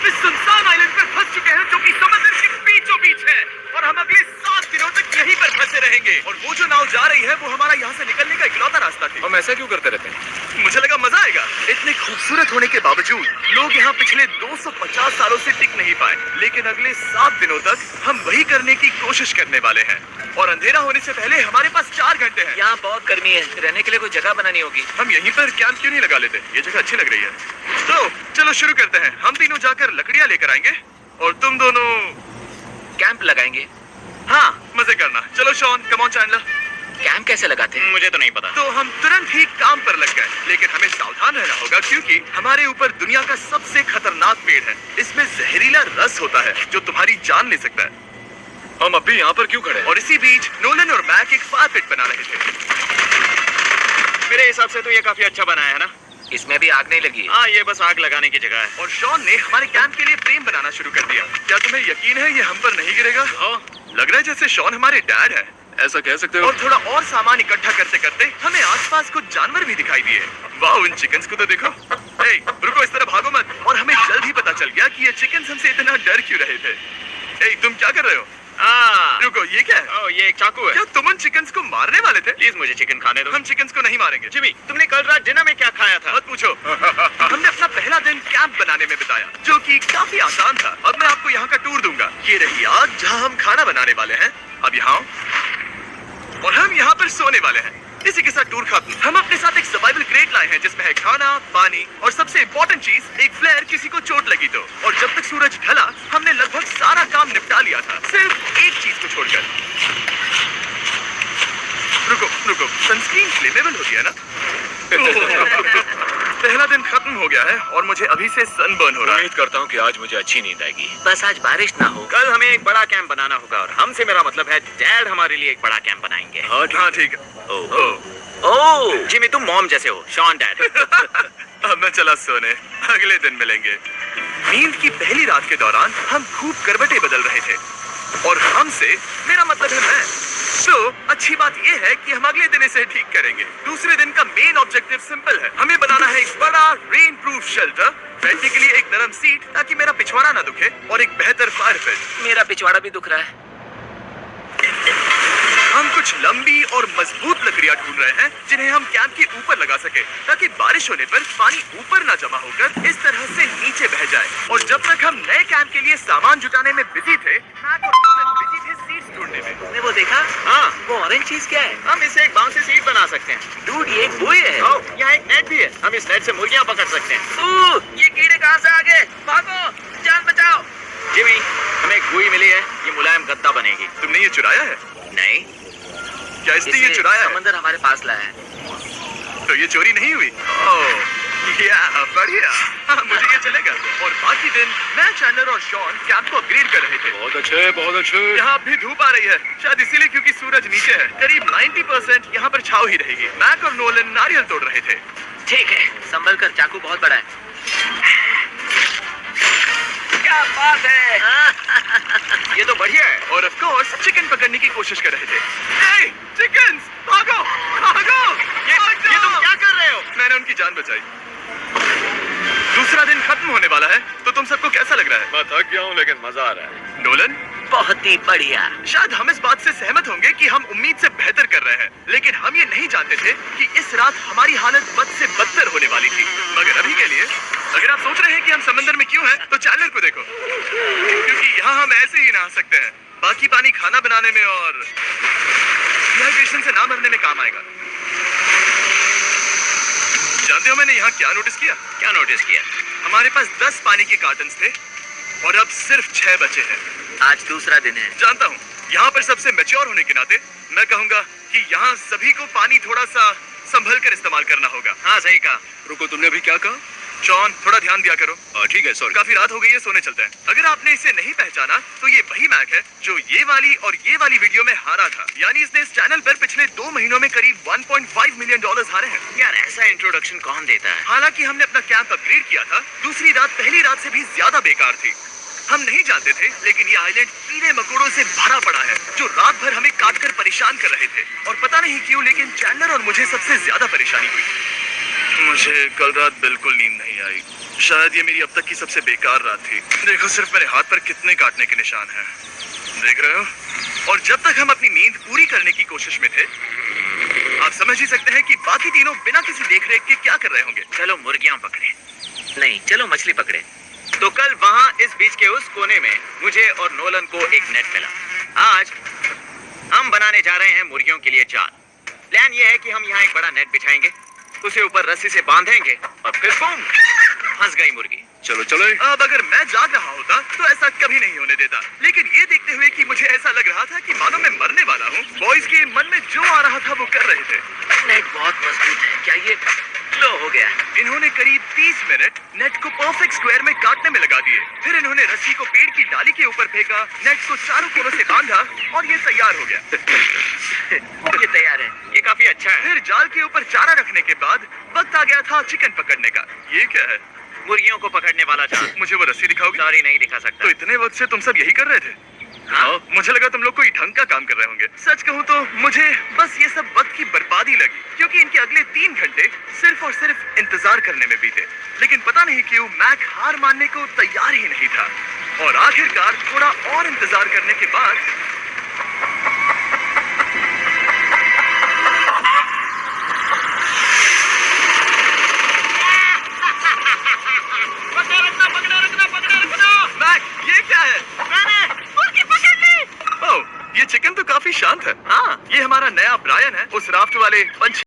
हम इस सुनसान आइलैंड पर फंस चुके हैं जो कि समंदर के बीचों बीच है और हम अगले 7 दिनों तक यहीं पर फंसे रहेंगे। और वो जो नाव जा रही है वो हमारा यहाँ से निकलने का इकलौता रास्ता थी। हम ऐसा क्यों करते रहते हैं? मुझे लगा मजा आएगा। इतने खूबसूरत होने के बावजूद लोग यहाँ पिछले 250 सालों से टिक नहीं पाए, लेकिन अगले 7 दिनों तक हम वही करने की कोशिश करने वाले हैं। और अंधेरा होने से पहले हमारे पास 4 घंटे हैं। यहाँ बहुत गर्मी है, रहने के लिए कोई जगह बनानी होगी। हम यहीं पर कैंप क्यों नहीं लगा लेते? ये जगह अच्छी लग रही है। तो चलो शुरू करते हैं। हम तीनों जाकर लकड़ियाँ लेकर आएंगे और तुम दोनों कैंप लगाएंगे। हाँ, मजे करना। चलो Sean, come on Chandler. Camp कैसे लगाते हैं? मुझे तो नहीं पता। तो हम तुरंत ही काम पर लग गए, लेकिन हमें सावधान रहना होगा क्योंकि हमारे ऊपर दुनिया का सबसे खतरनाक पेड़ है। इसमें जहरीला रस होता है जो तुम्हारी जान ले सकता है। हम अभी यहाँ पर क्यों खड़े हैं? और इसी बीच नोलन और मैक एक फायर पिट बना रहे थे। मेरे हिसाब से तो ये काफी अच्छा बना है ना? इसमें भी आग नहीं लगी। हाँ, ये बस आग लगाने की जगह है। और शॉन ने हमारे कैंप के लिए फ्रेम बनाना शुरू कर दिया। क्या तुम्हें यकीन है ये हम पर नहीं गिरेगा? लग रहा है जैसे शॉन हमारे डैड है। ऐसा कह सकते हो? और थोड़ा और सामान इकट्ठा करते करते हमें आसपास कुछ जानवर भी दिखाई दिए। वाह, उन चिकन्स को तो देखो। ए, रुको, इस तरह भागो मत। और हमें जल्द ही पता चल गया कि ये चिकन्स हमसे इतना डर क्यों रहे थे। ए, तुम क्या कर रहे हो? रुको, ये क्या है? ये एक चाकू है। क्या तुम उन चिकन्स को मारने वाले थे? प्लीज मुझे चिकन खाने दो। हम चिकन्स को नहीं मारेंगे। जिमी, तुमने कल रात डिनर में क्या खाया था? मत पूछो। हमने अपना पहला दिन कैंप बनाने में बिताया, जो कि काफी आसान था। अब मैं आपको यहाँ का टूर दूंगा। ये रही आग जहाँ हम खाना बनाने वाले हैं। अब यहाँ और हम यहाँ पर सोने वाले हैं। इसी के साथ टूर खत्म। हम अपने साथ एक सर्वाइवल क्रेट लाए हैं जिसमें है खाना, पानी और सबसे इम्पोर्टेंट चीज एक फ्लेयर, किसी को चोट लगी तो। और जब तक सूरज ढला हमने लगभग सारा काम निपटा लिया था, सिर्फ एक चीज को छोड़कर। रुको, सनस्क्रीन फ्लेमेबल होती है ना? पहला दिन खत्म हो गया है और मुझे अभी से सनबर्न हो रहा है। उम्मीद करता हूँ कि आज मुझे अच्छी नींद आएगी। बस आज बारिश ना हो। कल हमें एक बड़ा कैंप बनाना होगा और हमसे मेरा मतलब है डैड हमारे लिए एक बड़ा कैंप बनाएंगे। हाँ, ठीक है। ओह, जिमी, तुम मॉम जैसे हो। Sean dad. अब मैं चला सोने, अगले दिन मिलेंगे। नींद की पहली रात के दौरान हम खूब करवटें बदल रहे थे और हमसे मेरा मतलब है मैं। तो अच्छी बात यह है कि हम अगले दिन इसे ठीक करेंगे। दूसरे दिन का मेन ऑब्जेक्टिव सिंपल है। हमें बनाना है एक बड़ा रेन प्रूफ शेल्टर, बैठने के लिए एक नरम सीट ताकि मेरा पिछवाड़ा ना दुखे और एक बेहतर फायर पिट। मेरा पिछवाड़ा भी दुख रहा है। हम कुछ लंबी और मजबूत लकड़ियां ढूंढ रहे हैं जिन्हें हम कैंप के ऊपर लगा सके ताकि बारिश होने पर पानी ऊपर ना जमा होकर इस तरह से नीचे बह जाए। और जब तक हम नए कैंप के लिए सामान जुटाने में बिजी थे, मैक और नोलन बिजी थे सीट्स ढूंढने में। तुमने वो देखा? हाँ, वो ऑरेंज चीज क्या है? हम इसे एक बांस से सीट बना सकते हैं। डूड, ये एक बुई है। यहाँ एक नेट भी है। हम इस नेट से मुर्गियाँ पकड़ सकते हैं। ये कीड़े कहाँ से आ गए? भागो, जान बचाओ। जिमी, हमें एक बुई मिली है। ये मुलायम गद्दा बनेगी। तुमने ये चुराया है? नहीं, क्या इसने ये चुराया है? समंदर हमारे पास लाया है। तो ये चोरी नहीं हुई? ओह, या बढ़िया। मुझे ये चलेगा। और बाकी दिन मैं, चैंडलर और शॉन कैंप को अपग्रेड कर रहे थे। बहुत अच्छे, बहुत अच्छे। यहाँ भी धूप आ रही है, शायद इसीलिए क्योंकि सूरज नीचे है। करीब 90% यहाँ पर छाव ही रहेगी। मैक और नोलन नारियल तोड़ रहे थे। ठीक है, संभल कर, चाकू बहुत बड़ा है। क्या बात है। ये तो बढ़िया है। और ऑफ कोर्स चिकन पकड़ने की कोशिश कर रहे थे। ए, चिकन्स, भागो, भागो! ये तुम क्या कर रहे हो? मैंने उनकी जान बचाई। दूसरा दिन खत्म होने वाला है, तो तुम सबको कैसा लग रहा है? मैं थक गया हूँ लेकिन मजा आ रहा है। नोलन, बहुत ही बढ़िया। शायद हम इस बात से सहमत होंगे कि हम उम्मीद से बेहतर कर रहे हैं, लेकिन हम ये नहीं जानते थे कि इस रात हमारी हालत बद से बदतर होने वाली थी। मगर अभी के लिए, अगर आप सोच रहे हैं कि हम समंदर में क्यों हैं, तो चैनल को देखो, क्योंकि यहाँ हम ऐसे ही नहा सकते हैं। बाकी पानी खाना बनाने में और डिहाइड्रेशन से ना मरने में काम आएगा। जानते हो मैंने यहाँ क्या नोटिस किया? क्या नोटिस किया? हमारे पास 10 पानी के कार्टन्स थे और अब सिर्फ 6 बचे हैं। आज दूसरा दिन है। जानता हूँ, यहाँ पर सबसे मैच्योर होने के नाते मैं कहूँगा कि यहाँ सभी को पानी थोड़ा सा संभल कर इस्तेमाल करना होगा। हाँ, सही कहा। रुको, तुमने अभी क्या कहा? जॉन, थोड़ा ध्यान दिया करो। ठीक है, सॉरी। काफी रात हो गई है, सोने चलते हैं। अगर आपने इसे नहीं पहचाना तो ये वही मैक है जो ये वाली और ये वाली वीडियो में हारा था। यानी इसने इस चैनल पर पिछले 2 महीनों में करीब $1.5 मिलियन हारे हैं। यार, ऐसा इंट्रोडक्शन कौन देता है? हालांकि हमने अपना कैंप अपग्रेड किया था, दूसरी रात पहली रात से भी ज्यादा बेकार थी। हम नहीं जानते थे, लेकिन ये आइलैंड कीड़े मकोड़ों से भरा पड़ा है जो रात भर हमें काट कर परेशान कर रहे थे। और पता नहीं क्यों, लेकिन चैंडलर और मुझे सबसे ज्यादा परेशानी हुई। मुझे कल रात बिल्कुल नींद नहीं आई। शायद ये मेरी अब तक की सबसे बेकार रात थी। देखो सिर्फ मेरे हाथ पर कितने काटने के निशान हैं। देख रहे हो? और जब तक हम अपनी नींद पूरी करने की कोशिश में थे, आप समझ ही सकते हैं कि बाकी तीनों बिना किसी देखरेख के क्या कर रहे होंगे। चलो मुर्गियां पकड़े। नहीं, चलो मछली पकड़े। तो कल वहां इस बीच के उस कोने में मुझे और नोलन को एक नेट मिला। आज हम बनाने जा रहे हैं मुर्गियों के लिए जाल। प्लान ये है कि हम यहाँ एक बड़ा नेट बिछाएंगे, उसे ऊपर रस्सी से बांधेंगे और फिर बूम, फंस गई मुर्गी। चलो चलो। अब अगर मैं जाग रहा होता तो ऐसा कभी नहीं होने देता, लेकिन ये देखते हुए कि मुझे ऐसा लग रहा था कि मानो मैं मरने वाला हूँ, बॉयज के मन में जो आ रहा था वो कर रहे थे। नेट बहुत मजबूत है। क्या ये लो हो गया? इन्होंने करीब 30 मिनट नेट को परफेक्ट स्क्वायर में काटने में लगा दिए। फिर इन्होंने रस्सी को पेड़ की डाली के ऊपर फेंका, नेट को चारों कोनों से बांधा और ये तैयार हो गया। ये तैयार है। ये काफी अच्छा है। फिर जाल के ऊपर चारा रखने के बाद वक्त आ गया था चिकन पकड़ने का। ये क्या है? मुर्गियों को पकड़ने वाला जाल। मुझे वो रस्सी दिखाओगे? सॉरी, नहीं दिखा सकता। तो इतने वक्त से तुम सब यही कर रहे थे? हाँ? मुझे लगा तुम लोग कोई ढंग का काम कर रहे होंगे। सच कहूँ तो मुझे बस ये सब वक्त की बर्बादी लगी, क्योंकि इनके अगले 3 घंटे सिर्फ और सिर्फ इंतजार करने में बीते। लेकिन पता नहीं क्यों मैक हार मानने को तैयार ही नहीं था, और आखिरकार थोड़ा और इंतजार करने के बाद मैक, ये क्या है? मुर्गी पकड़ ली। ओह, ये चिकन तो काफी शांत है। हाँ, ये हमारा नया ब्रायन है, उस राफ्ट वाले पंछी